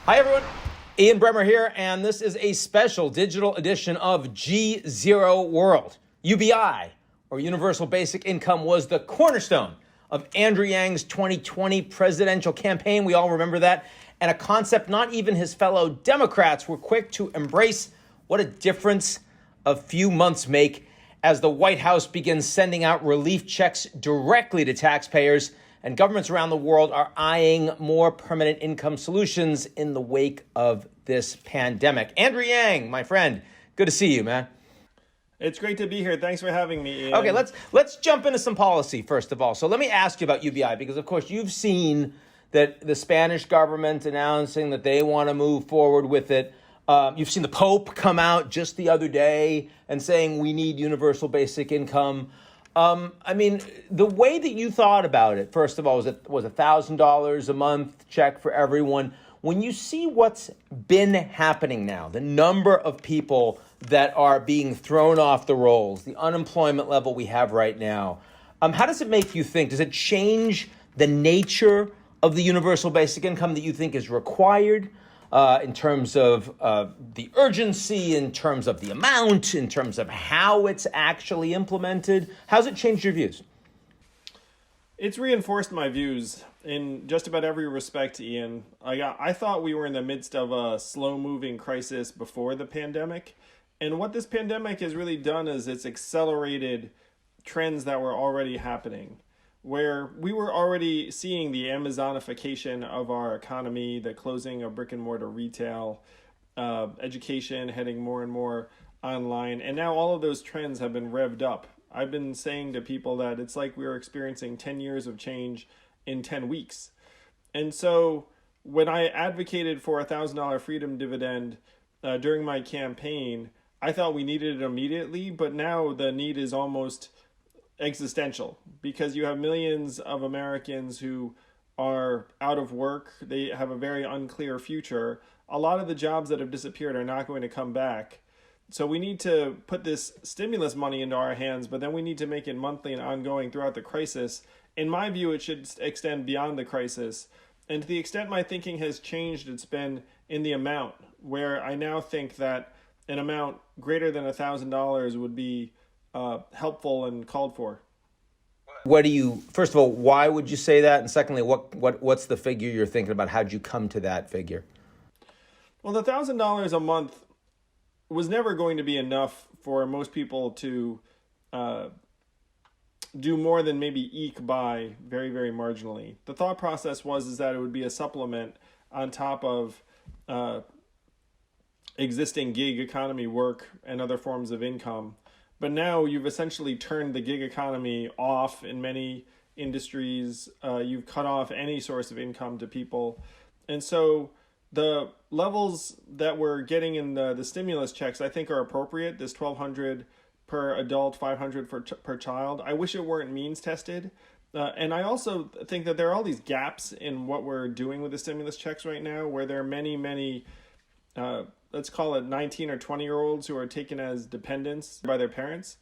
Hi, everyone. Ian Bremmer here, and this is a special digital edition of GZERO World. UBI, or Universal Basic Income, was the cornerstone of Andrew Yang's 2020 presidential campaign. We all remember that. And a concept not even his fellow Democrats were quick to embrace. What a difference a few months make as the White House begins sending out relief checks directly to taxpayers, and governments around the world are eyeing more permanent income solutions in the wake of this pandemic. Andrew Yang, my friend, good to see you, man. It's great to be here. Thanks for having me, Ian. Okay, let's jump into some policy, first of all. So let me ask you about UBI, because, of course, you've seen that the Spanish government announcing that they want to move forward with it. You've seen the Pope come out just the other day and saying we need universal basic income. I mean, the way that you thought about it, first of all, was $1,000 a month check for everyone. When you see what's been happening now, the number of people that are being thrown off the rolls, the unemployment level we have right now, how does it make you think? Does it change the nature of the universal basic income that you think is required? In terms of the urgency, in terms of the amount, in terms of how it's actually implemented? How's it changed your views? It's reinforced my views in just about every respect, Ian. I thought we were in the midst of a slow-moving crisis before the pandemic. And what this pandemic has really done is it's accelerated trends that were already happening, where we were already seeing the Amazonification of our economy, the closing of brick and mortar retail, education heading more and more online. And now all of those trends have been revved up. I've been saying to people that it's like we are experiencing 10 years of change in 10 weeks. And so when I advocated for a $1,000 freedom dividend during my campaign, I thought we needed it immediately, but now the need is almost existential, because you have millions of Americans who are out of work. They have a very unclear future. A lot of the jobs that have disappeared are not going to come back. So we need to put this stimulus money into our hands, but then we need to make it monthly and ongoing throughout the crisis. In my view, it should extend beyond the crisis. And to the extent my thinking has changed, it's been in the amount, where I now think that an amount greater than $1,000 would be helpful and called for. First of all, why would you say that? And secondly, what's the figure you're thinking about? How'd you come to that figure? Well, the $1,000 a month was never going to be enough for most people to do more than maybe eke by very, very marginally. The thought process is that it would be a supplement on top of existing gig economy work and other forms of income. But now you've essentially turned the gig economy off in many industries. You've cut off any source of income to people. And so the levels that we're getting in the stimulus checks, I think, are appropriate. This $1,200 per adult, $500 per child. I wish it weren't means tested. And I also think that there are all these gaps in what we're doing with the stimulus checks right now, where there are many, let's call it 19 or 20-year-olds who are taken as dependents by their parents.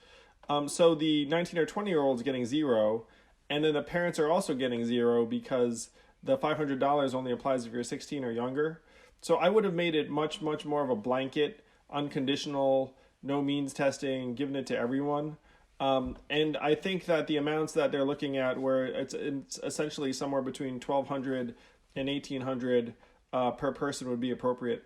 So the 19 or 20-year-olds getting zero, and then the parents are also getting zero because the $500 only applies if you're 16 or younger. So I would have made it much more of a blanket, unconditional, no means testing, giving it to everyone. And I think that the amounts that they're looking at, where it's essentially somewhere between $1,200 and $1,800 per person, would be appropriate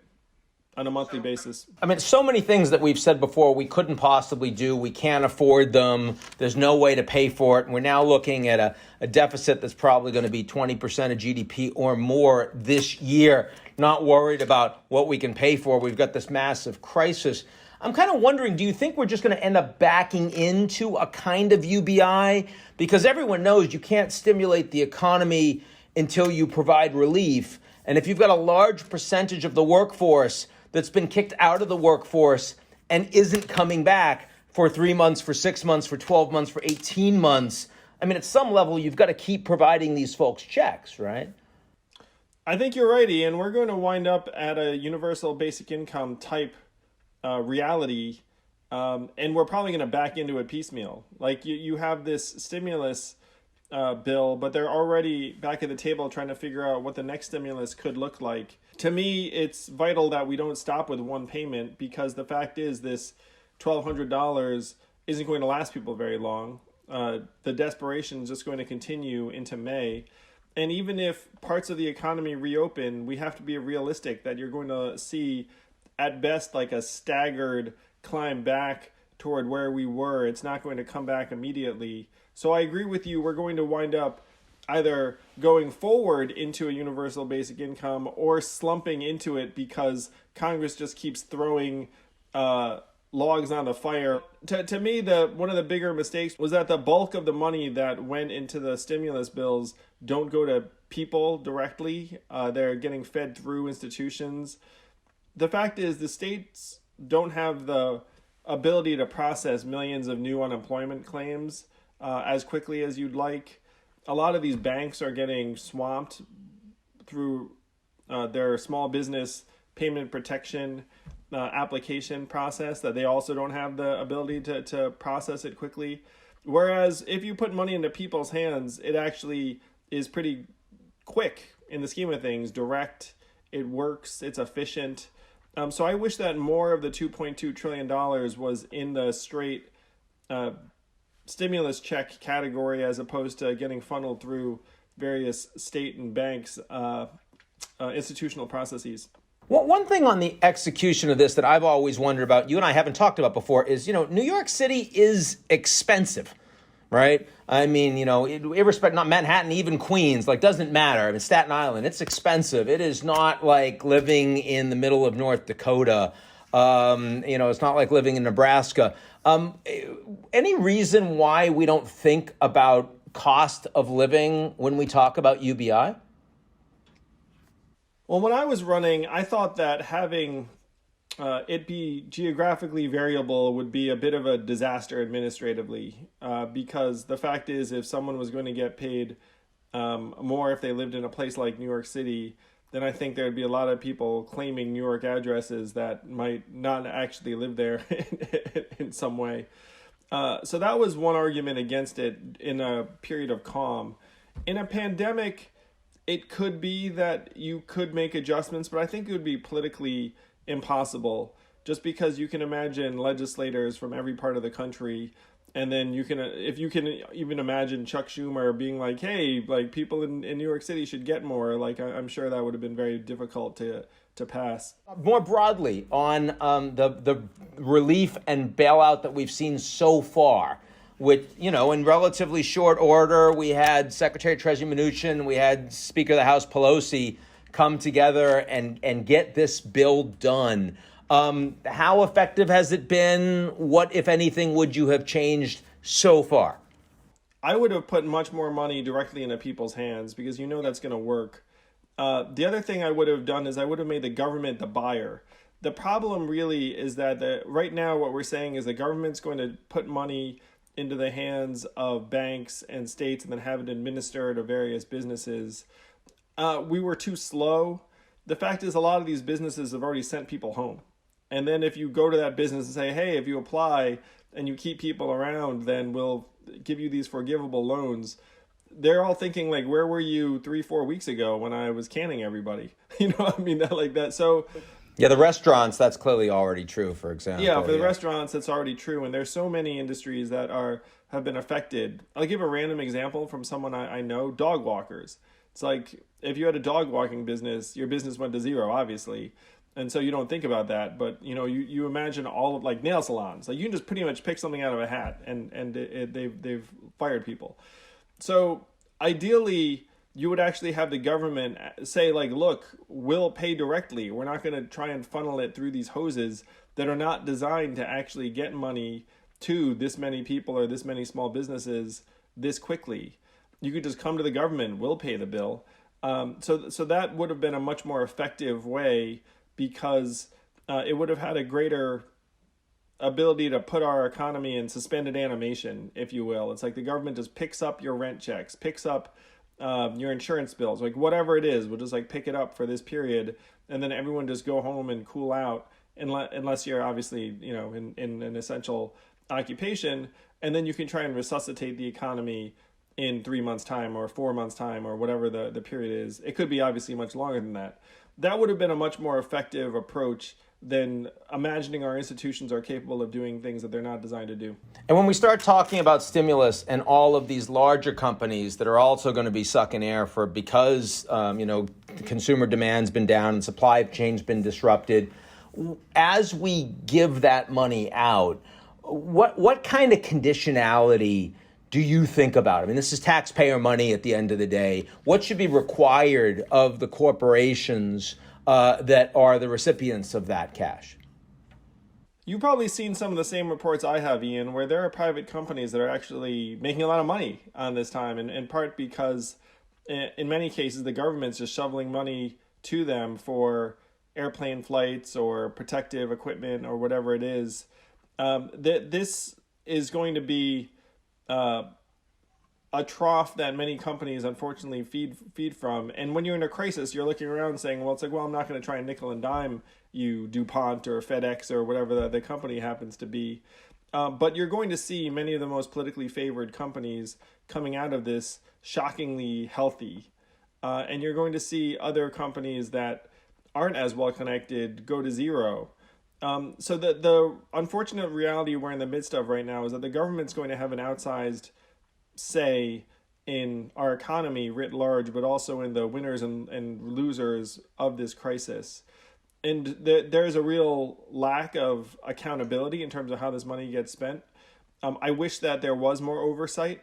on a monthly basis. I mean, so many things that we've said before we couldn't possibly do. We can't afford them. There's no way to pay for it. And we're now looking at a deficit that's probably going to be 20% of GDP or more this year. Not worried about what we can pay for. We've got this massive crisis. I'm kind of wondering, do you think we're just going to end up backing into a kind of UBI? Because everyone knows you can't stimulate the economy until you provide relief. And if you've got a large percentage of the workforce that's been kicked out of the workforce and isn't coming back for 3 months, for 6 months, for 12 months, for 18 months, I mean, at some level, you've got to keep providing these folks checks, right? I think you're right, Ian. We're going to wind up at a universal basic income type reality, and we're probably going to back into it piecemeal. Like you have this stimulus bill, but they're already back at the table trying to figure out what the next stimulus could look like. To me, it's vital that we don't stop with one payment, because the fact is this $1,200 isn't going to last people very long. The desperation is just going to continue into May. And even if parts of the economy reopen, we have to be realistic that you're going to see at best like a staggered climb back toward where we were. It's not going to come back immediately. So I agree with you. We're going to wind up either going forward into a universal basic income or slumping into it because Congress just keeps throwing logs on the fire. To me, one of the bigger mistakes was that the bulk of the money that went into the stimulus bills don't go to people directly. They're getting fed through institutions. The fact is the states don't have the ability to process millions of new unemployment claims as quickly as you'd like. A lot of these banks are getting swamped through their small business payment protection application process, that they also don't have the ability to process it quickly. Whereas if you put money into people's hands, it actually is pretty quick in the scheme of things, direct, it works, it's efficient. So I wish that more of the $2.2 trillion was in the straight stimulus check category as opposed to getting funneled through various state and banks' institutional processes. Well, one thing on the execution of this that I've always wondered about, you and I haven't talked about before, is, New York City is expensive, right? I mean, irrespective, not Manhattan, even Queens, doesn't matter. I mean, Staten Island, it's expensive. It is not like living in the middle of North Dakota. It's not like living in Nebraska. Any reason why we don't think about cost of living when we talk about UBI? Well, when I was running, I thought that having it be geographically variable would be a bit of a disaster administratively, because the fact is, if someone was going to get paid more if they lived in a place like New York City, then I think there'd be a lot of people claiming New York addresses that might not actually live there in some way. So that was one argument against it in a period of calm. In a pandemic, it could be that you could make adjustments, but I think it would be politically impossible, just because you can imagine legislators from every part of the country. And then if you can even imagine Chuck Schumer being like, hey, people in New York City should get more, I'm sure that would have been very difficult to pass. More broadly on the relief and bailout that we've seen so far, with, in relatively short order, we had Secretary of Treasury Mnuchin, we had Speaker of the House Pelosi come together and get this bill done. How effective has it been? What, if anything, would you have changed so far? I would have put much more money directly into people's hands, because that's going to work. The other thing I would have done is I would have made the government the buyer. The problem really is that right now what we're saying is the government's going to put money into the hands of banks and states and then have it administered to various businesses. We were too slow. The fact is, a lot of these businesses have already sent people home. And then if you go to that business and say, hey, if you apply and you keep people around, then we'll give you these forgivable loans. They're all thinking, where were you 3-4 weeks ago when I was canning everybody? That. So yeah, the restaurants, that's clearly already true, for example. Yeah, for the restaurants, that's already true. And there's so many industries that have been affected. I'll give a random example from someone I know, dog walkers. It's like, if you had a dog walking business, your business went to zero, obviously. And so you don't think about that. But, you imagine all of nail salons. You can just pretty much pick something out of a hat and they've fired people. So ideally, you would actually have the government say, look, we'll pay directly. We're not going to try and funnel it through these hoses that are not designed to actually get money to this many people or this many small businesses this quickly. You could just come to the government, we'll pay the bill. So that would have been a much more effective way, because it would have had a greater ability to put our economy in suspended animation, if you will. It's like the government just picks up your rent checks, picks up your insurance bills, whatever it is, we'll just pick it up for this period, and then everyone just go home and cool out, unless you're obviously in an essential occupation, and then you can try and resuscitate the economy in 3 months' time or 4 months' time or whatever the period is. It could be obviously much longer than that. That would have been a much more effective approach than imagining our institutions are capable of doing things that they're not designed to do. And when we start talking about stimulus and all of these larger companies that are also going to be sucking air for because consumer demand's been down and supply chain's been disrupted, as we give that money out, what kind of conditionality do you think about? I mean, this is taxpayer money at the end of the day. What should be required of the corporations that are the recipients of that cash? You've probably seen some of the same reports I have, Ian, where there are private companies that are actually making a lot of money on this time, and in part because in many cases the government's just shoveling money to them for airplane flights or protective equipment or whatever it is. This is going to be a trough that many companies unfortunately feed from. And when you're in a crisis, you're looking around saying, well, I'm not going to try and nickel and dime you, DuPont or FedEx or whatever the company happens to be. But you're going to see many of the most politically favored companies coming out of this shockingly healthy. And you're going to see other companies that aren't as well connected go to zero. So the unfortunate reality we're in the midst of right now is that the government's going to have an outsized say in our economy writ large, but also in the winners and losers of this crisis. And there's a real lack of accountability in terms of how this money gets spent. I wish that there was more oversight.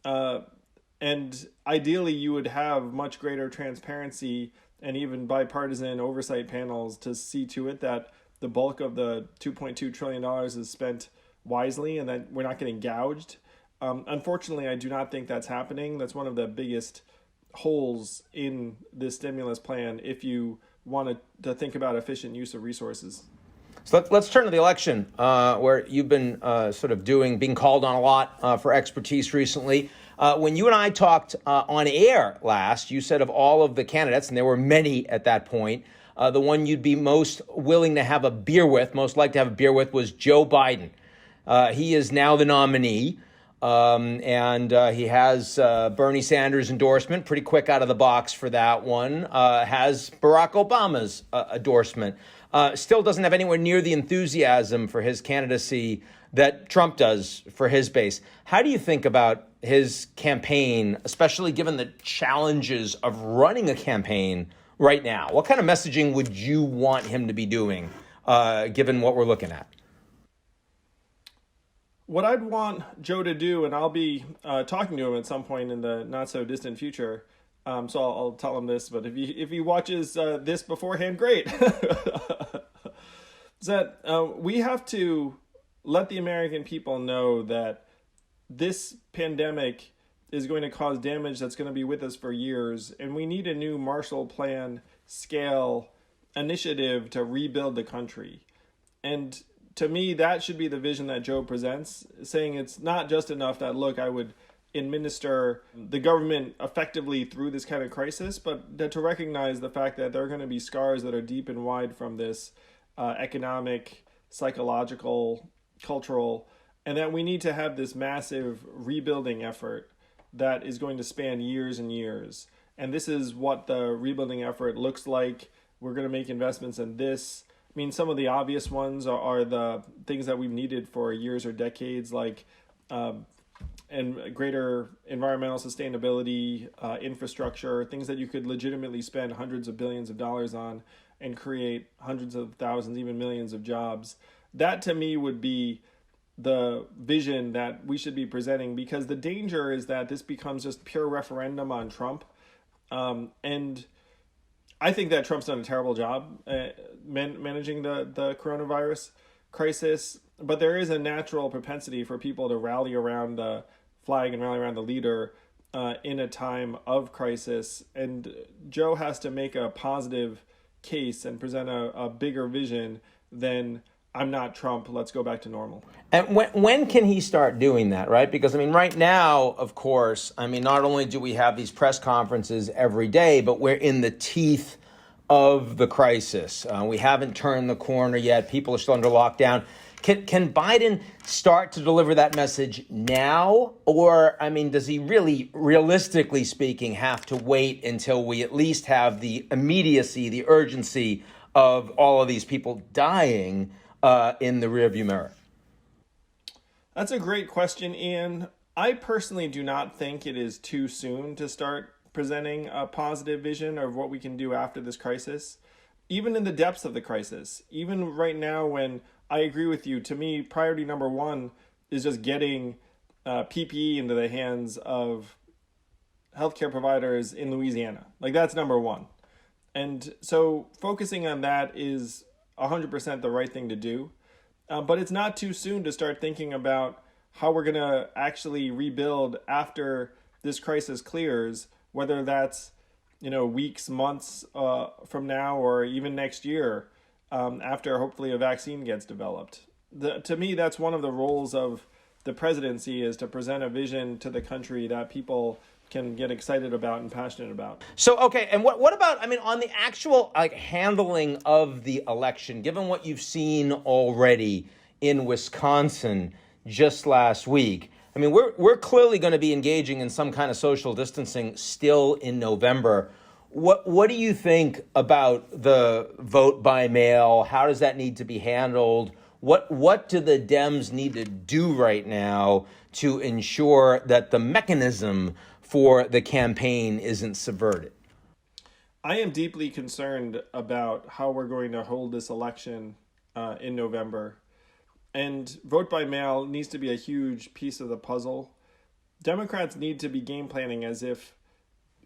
And ideally, you would have much greater transparency and even bipartisan oversight panels to see to it that the bulk of the $2.2 trillion is spent wisely and that we're not getting gouged. Unfortunately, I do not think that's happening. That's one of the biggest holes in this stimulus plan if you want to think about efficient use of resources. So let's turn to the election, where you've been being called on a lot for expertise recently. When you and I talked on air last, you said of all of the candidates, and there were many at that point, the one you'd be most willing to have a beer with, most like to have a beer with, was Joe Biden. He is now the nominee, and he has Bernie Sanders' endorsement, pretty quick out of the box for that one, has Barack Obama's endorsement. Still doesn't have anywhere near the enthusiasm for his candidacy that Trump does for his base. How do you think about his campaign, especially given the challenges of running a campaign right now? What kind of messaging would you want him to be doing, given what we're looking at? What I'd want Joe to do, and I'll be talking to him at some point in the not so distant future, so I'll tell him this, but if he watches this beforehand, great. Is that we have to let the American people know that this pandemic is going to cause damage that's going to be with us for years, and we need a new Marshall Plan scale initiative to rebuild the country. And to me, that should be the vision that Joe presents, saying it's not just enough that, look, I would administer the government effectively through this kind of crisis, but to recognize the fact that there are going to be scars that are deep and wide from this economic, psychological, cultural, and that we need to have this massive rebuilding effort that is going to span years and years. And this is what the rebuilding effort looks like. We're going to make investments in this. I mean, some of the obvious ones are the things that we've needed for years or decades, like and greater environmental sustainability, infrastructure, things that you could legitimately spend hundreds of billions of dollars on and create hundreds of thousands, even millions of jobs. That to me would be the vision that we should be presenting, because the danger is that this becomes just pure referendum on Trump. And I think that Trump's done a terrible job managing the coronavirus crisis, but there is a natural propensity for people to rally around the flag and rally around the leader in a time of crisis. And Joe has to make a positive case and present a bigger vision than I'm not Trump, let's go back to normal. And when can he start doing that, right? Because, I mean, right now, of course, I mean, not only do we have these press conferences every day, but we're in the teeth of the crisis. We haven't turned the corner yet. People are still under lockdown. Can Biden start to deliver that message now? Or, I mean, does he really, realistically speaking, have to wait until we at least have the immediacy, the urgency of all of these people dying in the rearview mirror? That's a great question, Ian. I personally do not think it is too soon to start presenting a positive vision of what we can do after this crisis, even in the depths of the crisis. Even right now, when I agree with you, to me, priority number one is just getting PPE into the hands of healthcare providers in Louisiana. Like, that's number one. And so focusing on that is 100% the right thing to do. But it's not too soon to start thinking about how we're going to actually rebuild after this crisis clears, whether that's, weeks, months from now, or even next year, after hopefully a vaccine gets developed. To me, that's one of the roles of the presidency, is to present a vision to the country that people can get excited about and passionate about. So, okay, and what about, on the actual handling of the election, given what you've seen already in Wisconsin just last week? We're clearly going to be engaging in some kind of social distancing still in November. What do you think about the vote by mail? How does that need to be handled? What do the Dems need to do right now to ensure that the mechanism for the campaign isn't subverted? I am deeply concerned about how we're going to hold this election in November. And vote by mail needs to be a huge piece of the puzzle. Democrats need to be game planning as if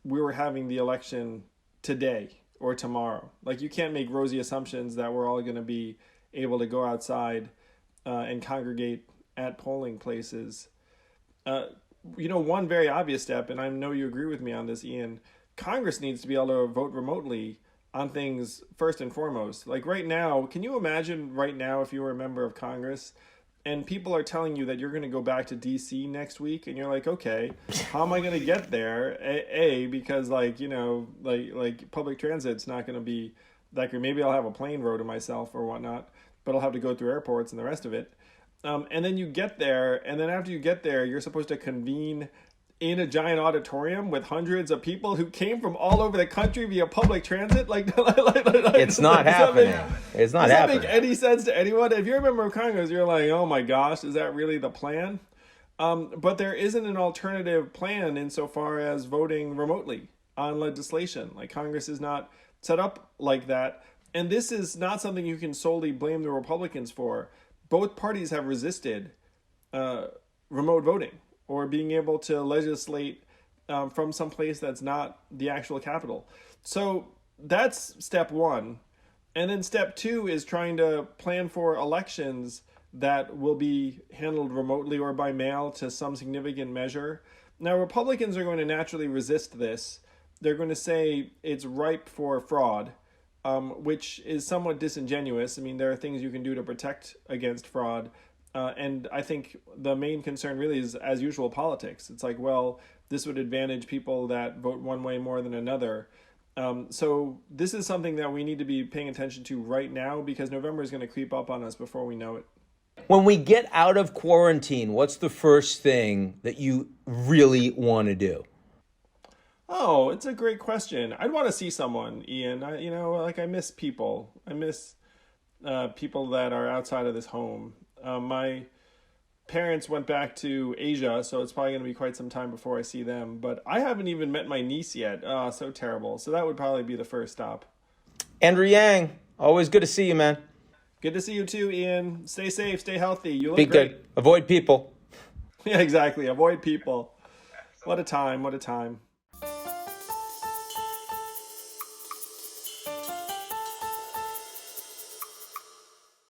we were having the election today or tomorrow. Like, you can't make rosy assumptions that we're all going to be able to go outside and congregate at polling places. One very obvious step, and I know you agree with me on this, Ian, Congress needs to be able to vote remotely on things first and foremost. Like, right now, can you imagine right now if you were a member of Congress and people are telling you that you're going to go back to DC next week, and you're like, okay, how am I going to get there? Because public transit's not going to be that great. Maybe I'll have a plane row to myself or whatnot, but I'll have to go through airports and the rest of it. And then you get there, and then after you get there, you're supposed to convene in a giant auditorium with hundreds of people who came from all over the country via public transit. It's not happening. It's not happening. Does that make any sense to anyone? If you're a member of Congress, you're like, oh my gosh, is that really the plan? But there isn't an alternative plan insofar as voting remotely on legislation. Like, Congress is not set up like that. And this is not something you can solely blame the Republicans for. Both parties have resisted remote voting, or being able to legislate from some place that's not the actual capital. So that's step one. And then step two is trying to plan for elections that will be handled remotely or by mail to some significant measure. Now, Republicans are going to naturally resist this. They're going to say it's ripe for fraud, which is somewhat disingenuous. There are things you can do to protect against fraud. And I think the main concern really is, as usual, politics. It's like, well, this would advantage people that vote one way more than another. So this is something that we need to be paying attention to right now, because November is going to creep up on us before we know it. When we get out of quarantine, what's the first thing that you really want to do? Oh, it's a great question. I'd want to see someone, Ian. I miss people. I miss people that are outside of this home. My parents went back to Asia, so it's probably going to be quite some time before I see them. But I haven't even met my niece yet. Oh, so terrible. So that would probably be the first stop. Andrew Yang, always good to see you, man. Good to see you too, Ian. Stay safe, stay healthy. You look Be great. Good. Avoid people. Yeah, exactly. Avoid people. What a time. What a time.